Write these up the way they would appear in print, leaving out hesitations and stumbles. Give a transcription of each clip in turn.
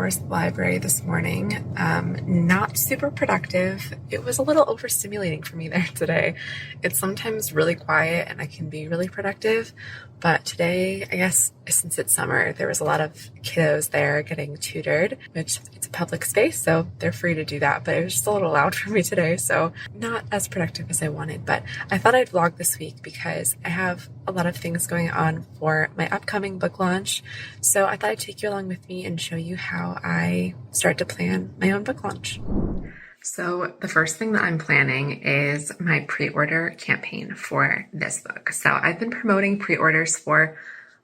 hours at the library this morning. Not super productive. It was a little overstimulating for me there today. It's sometimes really quiet and I can be really productive, but today, I guess since it's summer, there was a lot of kiddos there getting tutored, which it's a public space, so they're free to do that, but it was just a little loud for me today, so not as productive as I wanted. But I thought I'd vlog this week because I have a lot of things going on for my upcoming book launch, so I thought I'd take you along with me and show you how I start to plan my own book launch. So the first thing that I'm planning is my pre-order campaign for this book. So I've been promoting pre-orders for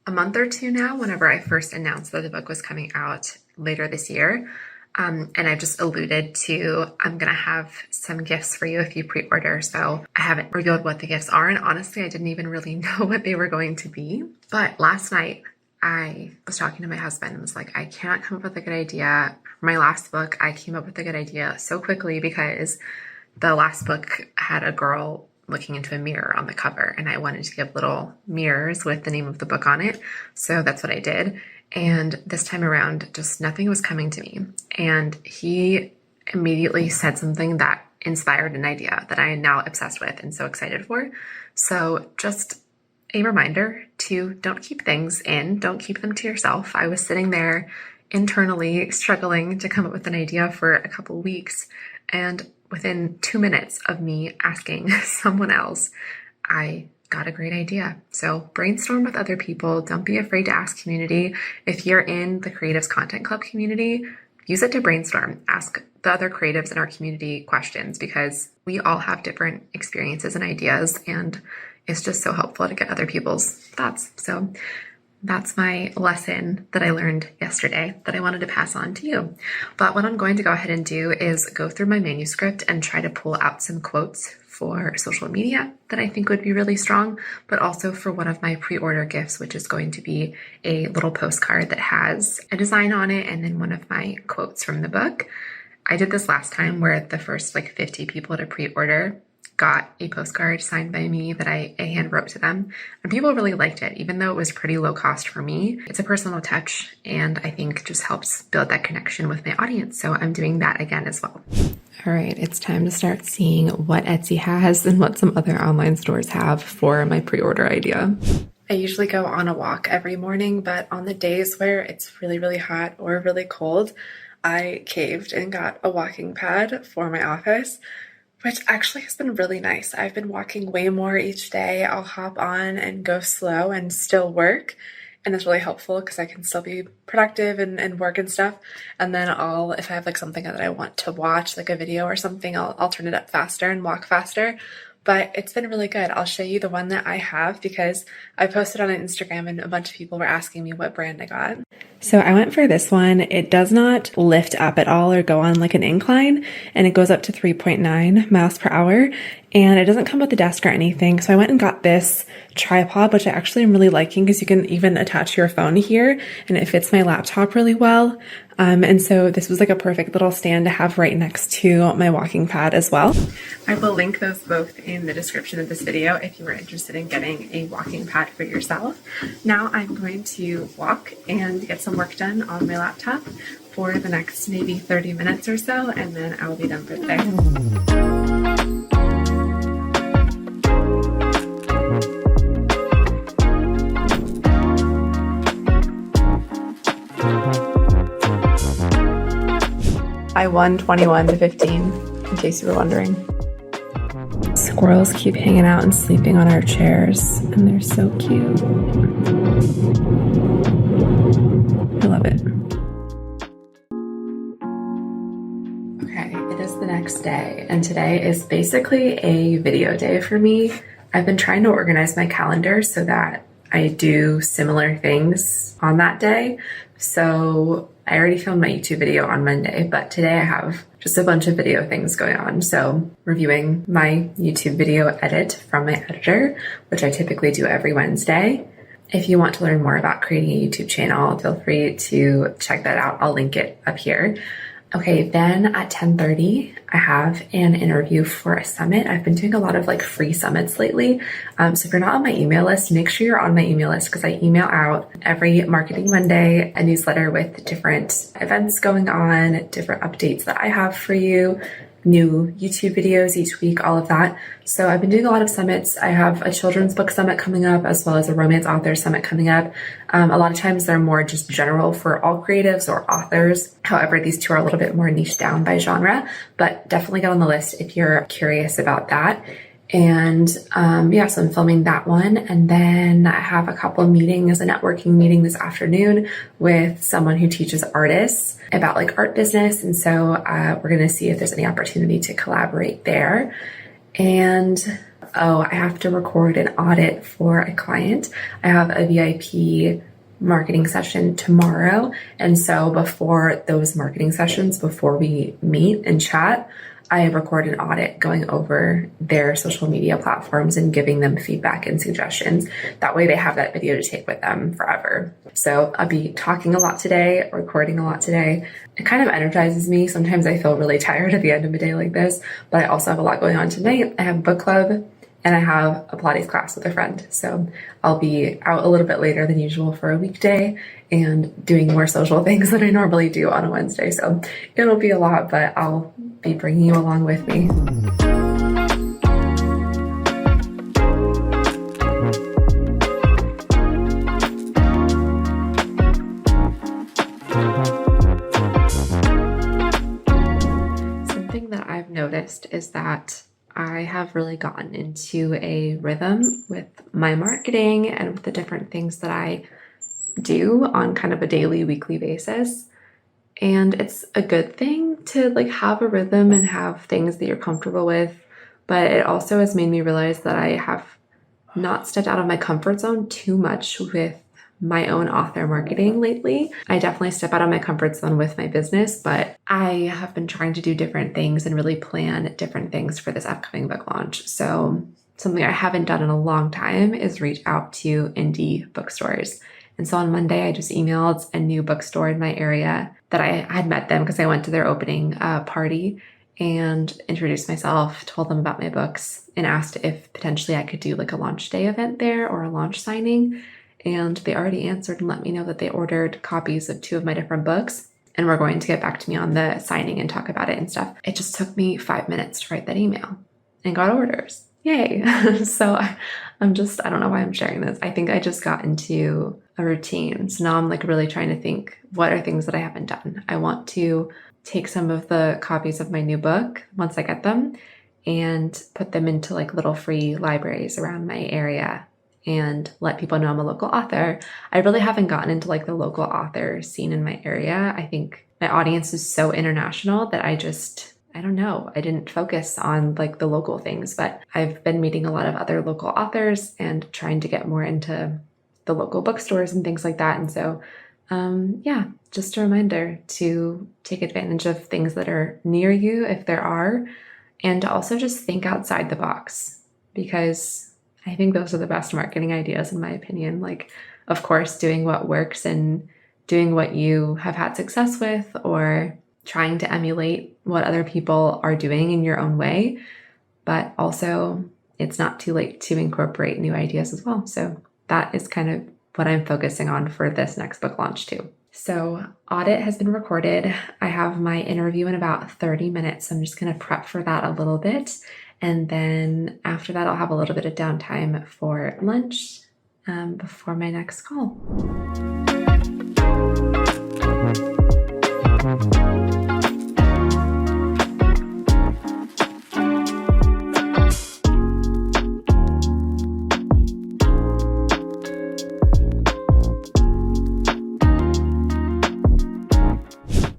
a month or two now whenever I first announced that the book was coming out later this year. And I've just alluded to, I'm going to have some gifts for you if you pre-order. So I haven't revealed what the gifts are. And honestly, I didn't even really know what they were going to be. But last night, I was talking to my husband and was like, I cannot come up with a good idea. For my last book, I came up with a good idea so quickly because the last book had a girl looking into a mirror on the cover, and I wanted to give little mirrors with the name of the book on it. So that's what I did. And this time around, just nothing was coming to me. And he immediately said something that inspired an idea that I am now obsessed with and so excited for. So just a reminder to don't keep things in, don't keep them to yourself. I was sitting there internally struggling to come up with an idea for a couple weeks, and within 2 minutes of me asking someone else, I got a great idea. So brainstorm with other people. Don't be afraid to ask community. If you're in the Creatives Content Club community, use it to brainstorm. Ask the other creatives in our community questions because we all have different experiences and ideas, and it's just so helpful to get other people's thoughts. So that's my lesson that I learned yesterday that I wanted to pass on to you. But what I'm going to go ahead and do is go through my manuscript and try to pull out some quotes for social media that I think would be really strong, but also for one of my pre-order gifts, which is going to be a little postcard that has a design on it and then one of my quotes from the book. I did this last time where the first 50 people to pre-order got a postcard signed by me that I hand wrote to them, and people really liked it, even though it was pretty low cost for me. It's a personal touch, and I think just helps build that connection with my audience. So I'm doing that again as well. All right, it's time to start seeing what Etsy has and what some other online stores have for my pre-order idea. I usually go on a walk every morning, but on the days where it's really, really hot or really cold, I caved and got a walking pad for my office, which actually has been really nice. I've been walking way more each day. I'll hop on and go slow and still work. And it's really helpful because I can still be productive and work and stuff. And then if I have something that I want to watch, like a video or something, I'll turn it up faster and walk faster. But it's been really good. I'll show you the one that I have because I posted on Instagram and a bunch of people were asking me what brand I got. So I went for this one. It does not lift up at all or go on like an incline, and it goes up to 3.9 miles per hour, and it doesn't come with a desk or anything. So I went and got this tripod, which I actually am really liking because you can even attach your phone here and it fits my laptop really well. And so this was like a perfect little stand to have right next to my walking pad as well. I will link those both in the description of this video if you are interested in getting a walking pad for yourself. Now I'm going to walk and get some work done on my laptop for the next maybe 30 minutes or so, and then I will be done for the day. I won 21-15, in case you were wondering. Squirrels keep hanging out and sleeping on our chairs, and they're so cute. I love it. Okay, it is the next day, and today is basically a video day for me. I've been trying to organize my calendar so that I do similar things on that day. So I already filmed my YouTube video on Monday, but today I have just a bunch of video things going on. So reviewing my YouTube video edit from my editor, which I typically do every Wednesday. If you want to learn more about creating a YouTube channel, feel free to check that out. I'll link it up here. Okay, then at 10:30, I have an interview for a summit. I've been doing a lot of like free summits lately. So if you're not on my email list, make sure you're on my email list because I email out every Marketing Monday a newsletter with different events going on, different updates that I have for you, new YouTube videos each week, all of that. So I've been doing a lot of summits. I have a children's book summit coming up as well as a romance author summit coming up. A lot of times they're more just general for all creatives or authors. However, these two are a little bit more niche down by genre, but definitely get on the list if you're curious about that. And yeah, so I'm filming that one. And then I have a couple of meetings, a networking meeting this afternoon with someone who teaches artists about like art business. And so we're going to see if there's any opportunity to collaborate there. And I have to record an audit for a client. I have a VIP marketing session tomorrow. And so before those marketing sessions, before we meet and chat, I record an audit going over their social media platforms and giving them feedback and suggestions. That way they have that video to take with them forever. So I'll be talking a lot today, recording a lot today. It kind of energizes me. Sometimes I feel really tired at the end of a day like this, but I also have a lot going on tonight. I have a book club and I have a Pilates class with a friend. So I'll be out a little bit later than usual for a weekday and doing more social things than I normally do on a Wednesday. So it'll be a lot, but I'll be bringing you along with me. Something that I've noticed is that I have really gotten into a rhythm with my marketing and with the different things that I do on kind of a daily, weekly basis. And it's a good thing to like have a rhythm and have things that you're comfortable with. But it also has made me realize that I have not stepped out of my comfort zone too much with my own author marketing lately. I definitely step out of my comfort zone with my business, but I have been trying to do different things and really plan different things for this upcoming book launch. So something I haven't done in a long time is reach out to indie bookstores. And so on Monday, I just emailed a new bookstore in my area that I had met them because I went to their opening party and introduced myself, told them about my books, and asked if potentially I could do like a launch day event there or a launch signing. And they already answered and let me know that they ordered copies of 2 of my different books and were going to get back to me on the signing and talk about it and stuff. It just took me 5 minutes to write that email and got orders. Yay. So I don't know why I'm sharing this. I think I just got into a routine. So now I'm like really trying to think, what are things that I haven't done? I want to take some of the copies of my new book once I get them and put them into like little free libraries around my area and let people know I'm a local author. I really haven't gotten into like the local author scene in my area. I think my audience is so international that I don't know. I didn't focus on like the local things, but I've been meeting a lot of other local authors and trying to get more into the local bookstores and things like that. And so, yeah, just a reminder to take advantage of things that are near you if there are, and to also just think outside the box, because I think those are the best marketing ideas in my opinion. Like, of course, doing what works and doing what you have had success with, or trying to emulate what other people are doing in your own way. But also, it's not too late to incorporate new ideas as well. So that is kind of what I'm focusing on for this next book launch too. So audit has been recorded. I have my interview in about 30 minutes. So I'm just going to prep for that a little bit. And then after that, I'll have a little bit of downtime for lunch before my next call.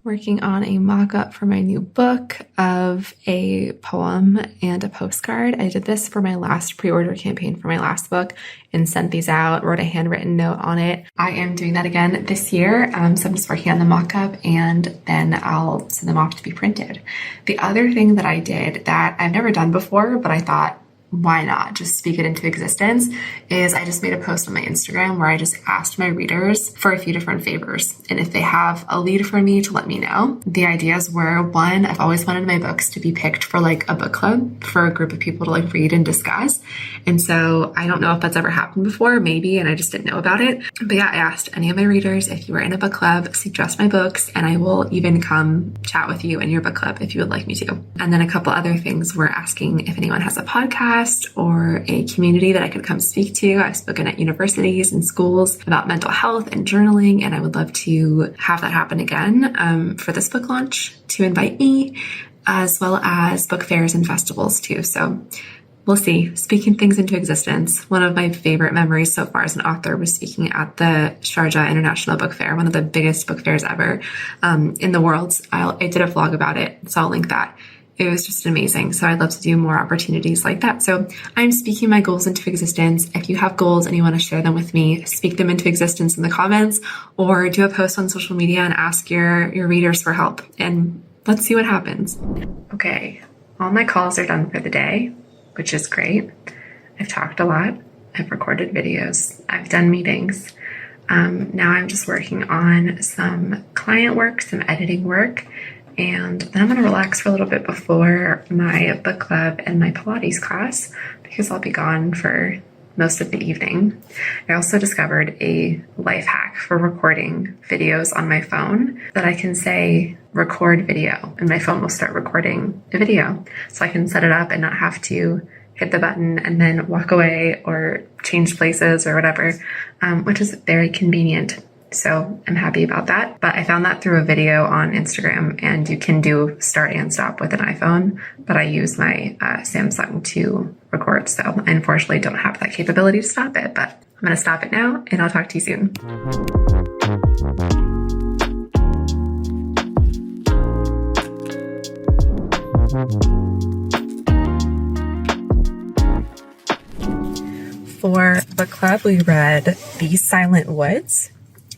Working on a mock-up for my new book of a poem and a postcard. I did this for my last pre-order campaign for my last book and sent these out, wrote a handwritten note on it. I am doing that again this year, so I'm just working on the mock-up and then I'll send them off to be printed. The other thing that I did that I've never done before, but I thought why not just speak it into existence, is I just made a post on my Instagram where I just asked my readers for a few different favors. And if they have a lead for me, to let me know. The ideas were, one, I've always wanted my books to be picked for like a book club for a group of people to like read and discuss. And so I don't know if that's ever happened before, maybe, and I just didn't know about it. But yeah, I asked any of my readers, if you were in a book club, suggest my books, and I will even come chat with you in your book club if you would like me to. And then a couple other things were asking if anyone has a podcast or a community that I could come speak to. I've spoken at universities and schools about mental health and journaling, and I would love to have that happen again for this book launch, to invite me, as well as book fairs and festivals too. So we'll see. Speaking things into existence. One of my favorite memories so far as an author was speaking at the Sharjah International Book Fair, one of the biggest book fairs ever in the world. I did a vlog about it, so I'll link that. It was just amazing. So I'd love to do more opportunities like that. So I'm speaking my goals into existence. If you have goals and you want to share them with me, speak them into existence in the comments, or do a post on social media and ask your readers for help. And let's see what happens. Okay, all my calls are done for the day, which is great. I've talked a lot. I've recorded videos. I've done meetings. Now I'm just working on some client work, some editing work, and then I'm going to relax for a little bit before my book club and my Pilates class, because I'll be gone for most of the evening. I also discovered a life hack for recording videos on my phone, that I can say record video and my phone will start recording a video. So I can set it up and not have to hit the button and then walk away or change places or whatever, which is very convenient. So I'm happy about that. But I found that through a video on Instagram, and you can do start and stop with an iPhone, but I use my Samsung to record. So I unfortunately don't have that capability to stop it, but I'm going to stop it now and I'll talk to you soon. For book club, we read The Silent Woods.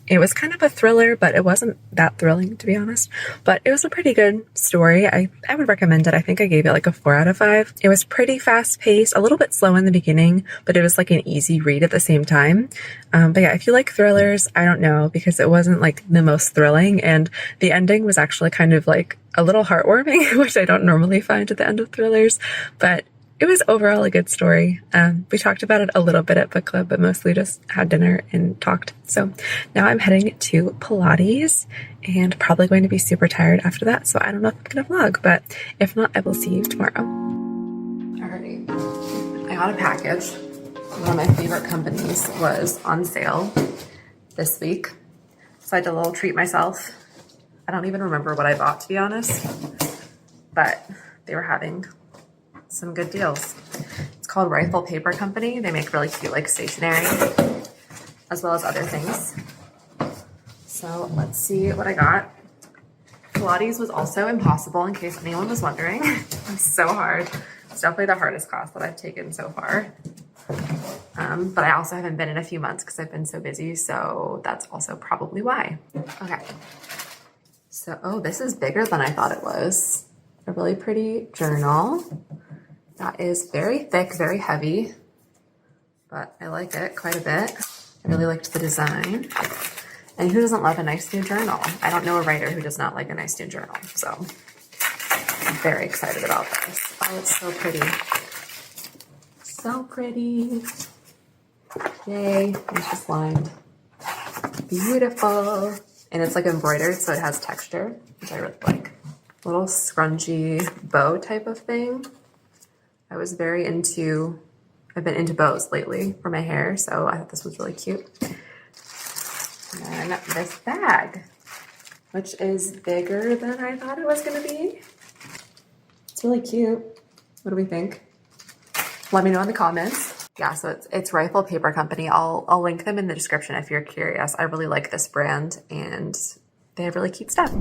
It was kind of a thriller, but it wasn't that thrilling, to be honest. But it was a pretty good story. I would recommend it. I think I gave it like a 4 out of 5. It was pretty fast paced, a little bit slow in the beginning, but it was like an easy read at the same time. But yeah, if you like thrillers, I don't know, because it wasn't like the most thrilling. And the ending was actually kind of like a little heartwarming, which I don't normally find at the end of thrillers. But it was overall a good story. We talked about it a little bit at book club, but mostly just had dinner and talked. So now I'm heading to Pilates and probably going to be super tired after that. So I don't know if I'm going to vlog, but if not, I will see you tomorrow. Alrighty, I got a package. One of my favorite companies was on sale this week. So I did a little treat myself. I don't even remember what I bought, to be honest, but they were having some good deals. It's called Rifle Paper Company. They make really cute like stationery as well as other things. So let's see what I got. Pilates was also impossible, in case anyone was wondering. It was so hard. It's definitely the hardest class that I've taken so far. But I also haven't been in a few months because I've been so busy, so that's also probably why. Okay. So, oh, this is bigger than I thought it was. A really pretty journal. That is very thick, very heavy, but I like it quite a bit. I really liked the design. And who doesn't love a nice new journal? I don't know a writer who does not like a nice new journal, so I'm very excited about this. Oh, it's so pretty. So pretty. Yay, it's just lined. Beautiful. And it's like embroidered, so it has texture, which I really like. A little scrunchy bow type of thing. I've been into bows lately for my hair, so I thought this was really cute. And this bag, which is bigger than I thought it was gonna be. It's really cute. What do we think? Let me know in the comments. Yeah, so it's Rifle Paper Company. I'll link them in the description if you're curious. I really like this brand and they have really cute stuff.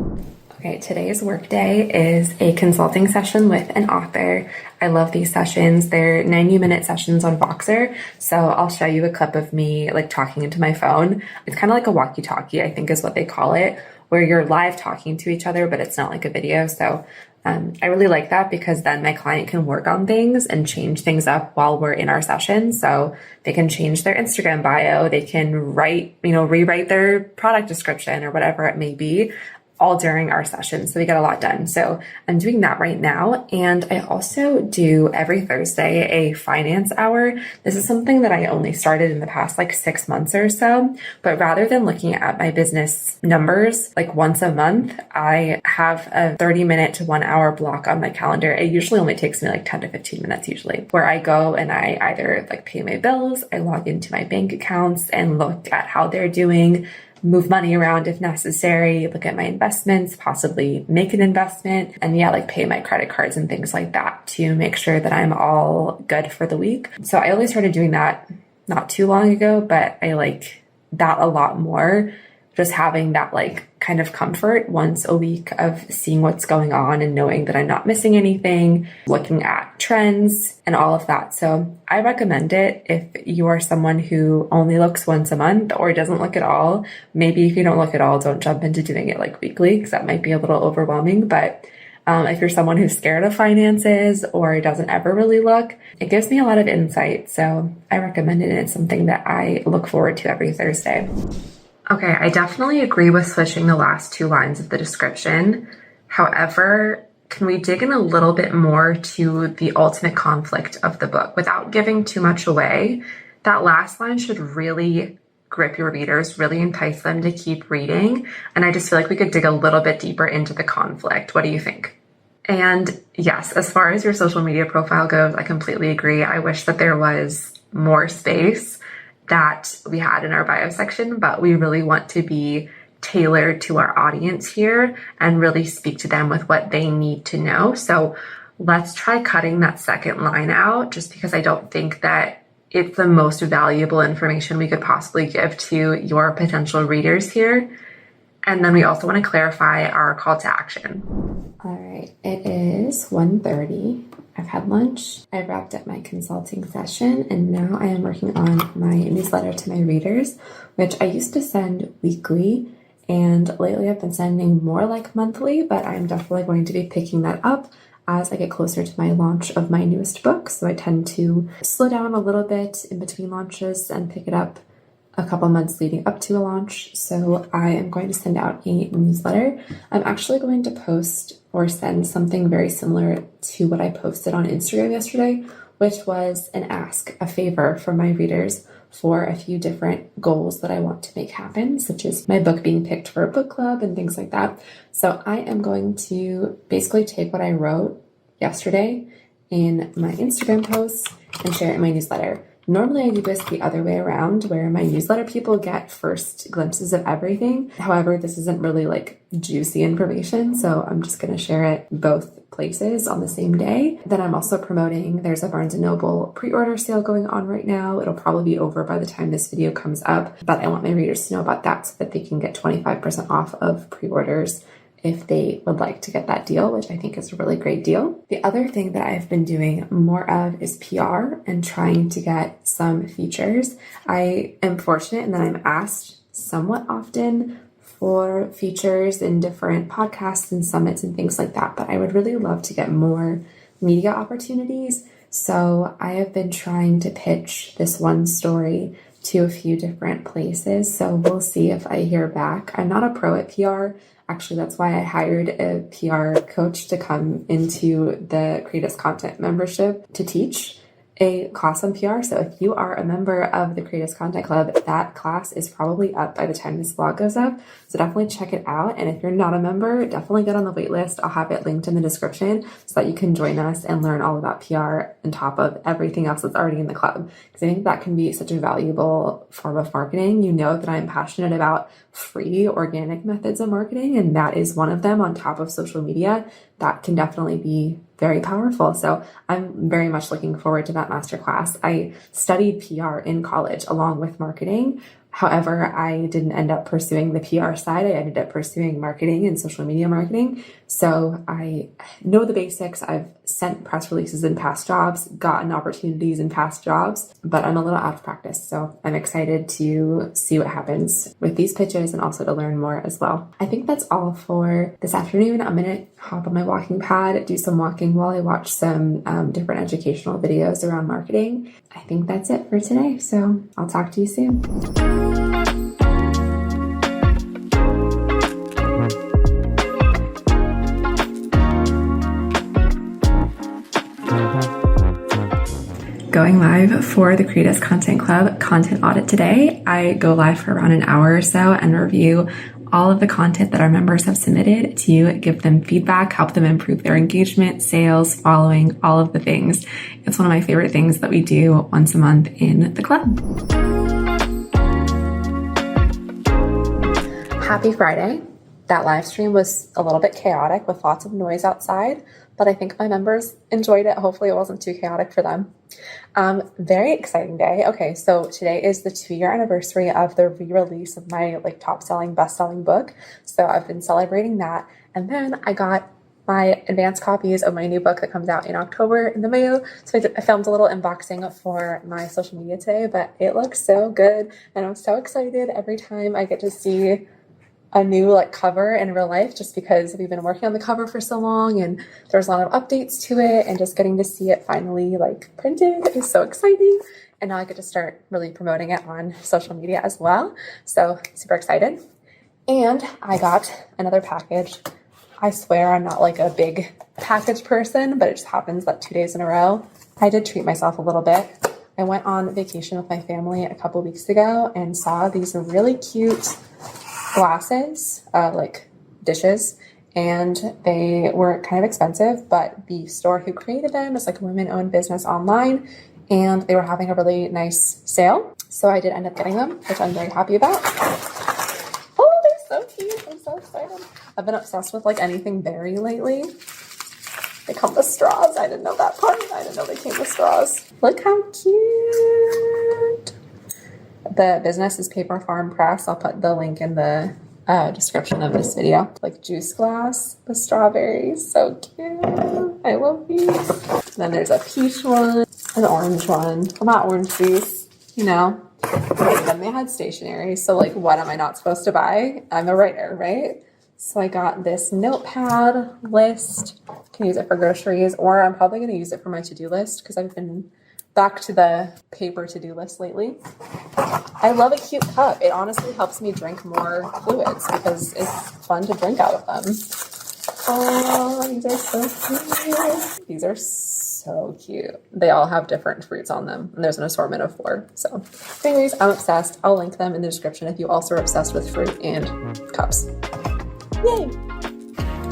Okay, today's workday is a consulting session with an author. I love these sessions. They're 90-minute sessions on Voxer. So I'll show you a clip of me like talking into my phone. It's kind of like a walkie-talkie, I think is what they call it, where you're live talking to each other, but it's not like a video. So I really like that because then my client can work on things and change things up while we're in our session. So they can change their Instagram bio, they can rewrite their product description or whatever it may be, all during our session. So we get a lot done. So I'm doing that right now. And I also do every Thursday a finance hour. This is something that I only started in the past like 6 months or so. But rather than looking at my business numbers like once a month, I have a 30-minute to 1 hour block on my calendar. It usually only takes me like 10 to 15 minutes usually, where I go and I either like pay my bills, I log into my bank accounts and look at how they're doing, move money around if necessary, look at my investments, possibly make an investment, and like pay my credit cards and things like that to make sure that I'm all good for the week. So I only started doing that not too long ago, but I like that a lot more. Just having that like kind of comfort once a week of seeing what's going on and knowing that I'm not missing anything, looking at trends and all of that. So I recommend it if you are someone who only looks once a month or doesn't look at all. Maybe if you don't look at all, don't jump into doing it like weekly because that might be a little overwhelming. But if you're someone who's scared of finances or doesn't ever really look, it gives me a lot of insight. So I recommend it, and it's something that I look forward to every Thursday. Okay, I definitely agree with switching the last 2 lines of the description. However, can we dig in a little bit more to the ultimate conflict of the book without giving too much away? That last line should really grip your readers, really entice them to keep reading. And I just feel like we could dig a little bit deeper into the conflict. What do you think? And yes, as far as your social media profile goes, I completely agree. I wish that there was more space that we had in our bio section, but we really want to be tailored to our audience here and really speak to them with what they need to know. So let's try cutting that second line out, just because I don't think that it's the most valuable information we could possibly give to your potential readers here. And then we also want to clarify our call to action. All right, it is 1:30. I've had lunch, I've wrapped up my consulting session, and now I am working on my newsletter to my readers, which I used to send weekly, and lately I've been sending more like monthly, but I'm definitely going to be picking that up as I get closer to my launch of my newest book. So I tend to slow down a little bit in between launches and pick it up a couple months leading up to a launch. So I am going to send out a newsletter. I'm actually going to post or send something very similar to what I posted on Instagram yesterday, which was an ask, a favor from my readers for a few different goals that I want to make happen, such as my book being picked for a book club and things like that. So I am going to basically take what I wrote yesterday in my Instagram posts and share it in my newsletter. Normally I do this the other way around, where my newsletter people get first glimpses of everything. However, this isn't really like juicy information, so I'm just going to share it both places on the same day. Then I'm also promoting, there's a Barnes & Noble pre-order sale going on right now. It'll probably be over by the time this video comes up, but I want my readers to know about that so that they can get 25% off of pre-orders if they would like to get that deal, which I think is a really great deal. The other thing that I've been doing more of is PR and trying to get some features. I am fortunate in that I'm asked somewhat often for features in different podcasts and summits and things like that, but I would really love to get more media opportunities. So I have been trying to pitch this one story to a few different places. So we'll see if I hear back. I'm not a pro at PR. Actually, that's why I hired a PR coach to come into the Creators Content membership to teach a class on PR. So if you are a member of the Creators Content Club, that class is probably up by the time this vlog goes up. So definitely check it out. And if you're not a member, definitely get on the wait list. I'll have it linked in the description so that you can join us and learn all about PR on top of everything else that's already in the club. Because I think that can be such a valuable form of marketing. You know that I'm passionate about free organic methods of marketing, and that is one of them on top of social media. That can definitely be very powerful. So I'm very much looking forward to that masterclass. I studied PR in college along with marketing. However, I didn't end up pursuing the PR side. I ended up pursuing marketing and social media marketing. So I know the basics. I've sent press releases in past jobs, gotten opportunities in past jobs, but I'm a little out of practice. So I'm excited to see what happens with these pitches and also to learn more as well. I think that's all for this afternoon. I'm going to hop on my walking pad, do some walking while I watch some different educational videos around marketing. I think that's it for today. So I'll talk to you soon. Going live for the Creatives Content Club content audit today. I go live for around an hour or so and review all of the content that our members have submitted to give them feedback, help them improve their engagement, sales, following, all of the things. It's one of my favorite things that we do once a month in the club. Happy Friday. That live stream was a little bit chaotic with lots of noise outside, but I think my members enjoyed it. Hopefully it wasn't too chaotic for them. Very exciting day. Okay, so today is the 2-year anniversary of the re-release of my top-selling, best-selling book. So I've been celebrating that. And then I got my advanced copies of my new book that comes out in October in the mail. So I filmed a little unboxing for my social media today, but it looks so good. And I'm so excited every time I get to see a new cover in real life, just because we've been working on the cover for so long and there's a lot of updates to it, and just getting to see it finally printed is so exciting. And now I get to start really promoting it on social media as well. So super excited. And I got another package. I swear I'm not a big package person, but it just happens that 2 days in a row. I did treat myself a little bit. I went on vacation with my family a couple weeks ago and saw these really cute glasses, dishes, and they were kind of expensive, but the store who created them is a women-owned business online, and they were having a really nice sale. So I did end up getting them, which I'm very happy about. Oh, they're so cute. I'm so excited. I've been obsessed with anything berry lately. They come with straws. I didn't know that part. I didn't know they came with straws. Look how cute. The business is Paper Farm Press. I'll put the link in the description of this video. Juice glass with strawberries. So cute. I love these. Then there's a peach one, an orange one. Well, not orange juice, Then they had stationery. So what am I not supposed to buy? I'm a writer, right? So I got this notepad list. Can use it for groceries, or I'm probably going to use it for my to-do list because I've been back to the paper to-do list lately. I love a cute cup. It honestly helps me drink more fluids because it's fun to drink out of them. Oh, these are so cute. These are so cute. They all have different fruits on them, and there's an assortment of 4. So anyways, I'm obsessed. I'll link them in the description if you also are obsessed with fruit and cups. Yay!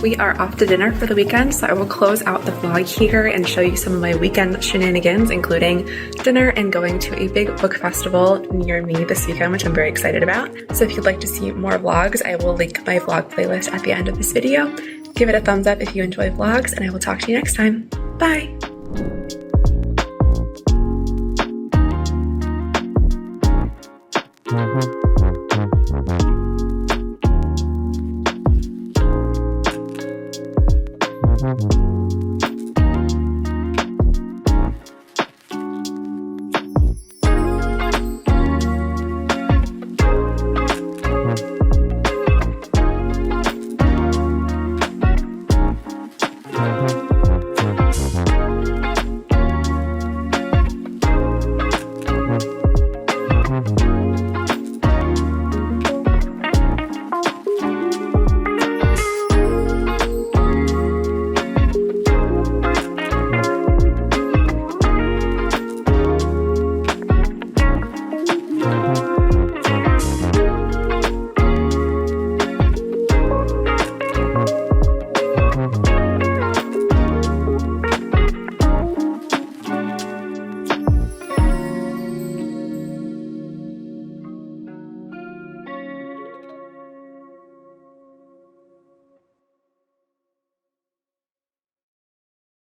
We are off to dinner for the weekend, so I will close out the vlog here and show you some of my weekend shenanigans, including dinner and going to a big book festival near me this weekend, which I'm very excited about. So if you'd like to see more vlogs, I will link my vlog playlist at the end of this video. Give it a thumbs up if you enjoy vlogs, and I will talk to you next time. Bye! Mm-hmm.